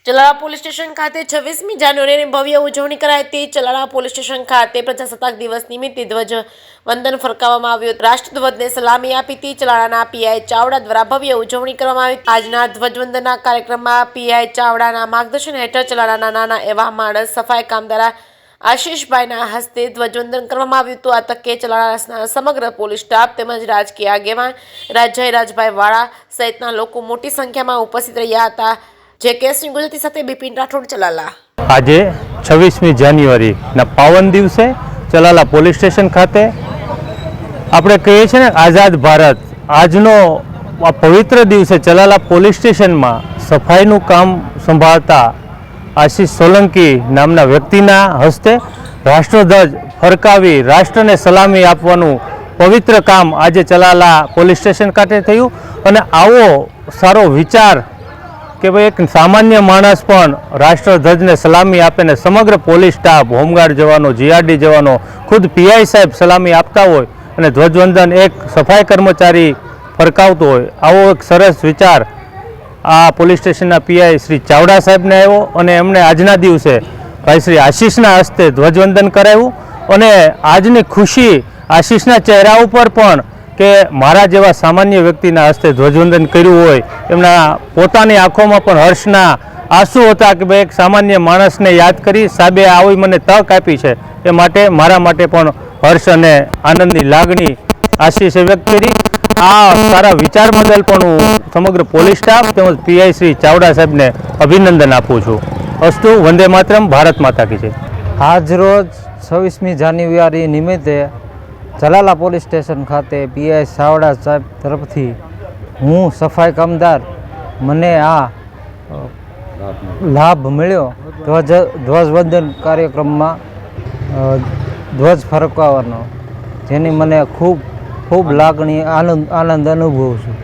Chalala police station ખાતે 26મી જાન્યુઆરીની ભવ્ય ઉજવણી કરાઈ હતી। ચલાળા પોલીસ સ્ટેશન ખાતે પ્રજાસત્તાક દિવસ નિમિત્તે ધ્વજ વંદન ફરકાવવામાં આવ્યું। રાષ્ટ્રધ્વજને સલામી આપી હતી। ચલાળાના પીઆઈ ચાવડા દ્વારા ભવ્ય ઉજવણી કરવામાં આવી। આજના ધ્વજવંદનના કાર્યક્રમમાં પીઆઈ ચાવડાના માર્ગદર્શન હેઠળ ચલાળાના નાના એવા માણસ સફાઈ કામદાર આશીષભાઈના હસ્તે ધ્વજવંદન કરવામાં આવ્યું હતું। આ તકે ચલાળાના સમગ્ર પોલીસ સ્ટાફ તેમજ રાજકીય આગેવાન રાજભાઈ વાળા સહિતના લોકો મોટી સંખ્યામાં ઉપસ્થિત રહ્યા હતા। જે કેસની ગુજરાતી સાથે બિપિન રાઠોડ ચલાલા। આજે 26મી જાન્યુઆરીના પાવન દિવસે ચલાલા પોલીસ સ્ટેશન ખાતે આપણે કહીએ છીએ ને આઝાદ ભારત, આજનો આ પવિત્ર દિવસે ચલાલા પોલીસ સ્ટેશનમાં સફાઈનું કામ સંભાળતા આશીષ સોલંકી નામના વ્યક્તિના હસ્તે રાષ્ટ્રધ્વજ ફરકાવી રાષ્ટ્રને સલામી આપવાનું પવિત્ર કામ આજે ચલાલા પોલીસ સ્ટેશન ખાતે થયું। અને આવો સારો વિચાર કે ભાઈ એક સામાન્ય માણસ પણ રાષ્ટ્રધ્વજને સલામી આપે ને સમગ્ર પોલીસ સ્ટાફ, હોમગાર્ડ જવાનો, જીઆરડી જવાનો, ખુદ પીઆઈ સાહેબ સલામી આપતા હોય અને ધ્વજવંદન એક સફાઈ કર્મચારી ફરકાવતો હોય, આવો એક સરસ વિચાર આ પોલીસ સ્ટેશનના પીઆઈ શ્રી ચાવડા સાહેબને આવ્યો અને એમણે આજના દિવસે ભાઈ શ્રી આશીષના હસ્તે ધ્વજવંદન કરાવ્યું। અને આજની ખુશી આશીષના ચહેરા ઉપર પણ કે મારા જેવા સામાન્ય વ્યક્તિના હસ્તે ધ્વજવંદન કર્યું હોય, એમના પોતાની આંખોમાં પણ હર્ષના આંસુ હતા કે ભાઈ એક સામાન્ય માણસને યાદ કરી સાહેબે આવી મને તક આપી છે, એ માટે મારા માટે પણ હર્ષ અને આનંદની લાગણી આશીષે વ્યક્ત કરી। આ સારા વિચાર બદલ પણ હું સમગ્ર પોલીસ સ્ટાફ તેમજ પીઆઈ શ્રી ચાવડા સાહેબને અભિનંદન આપું છું। અસ્તુ, વંદે માતરમ, ભારત માતા કી જય। આજ રોજ 26મી જાન્યુઆરી નિમિત્તે ચલાલા પોલીસ સ્ટેશન ખાતે પીઆઈ ચાવડા સાહેબ તરફથી હું સફાઈ કામદાર મને આ લાભ મળ્યો ધ્વજવંદન કાર્યક્રમમાં ધ્વજ ફરકાવવાનો, જેની મને ખૂબ લાગણી આનંદ અનુભવું છું।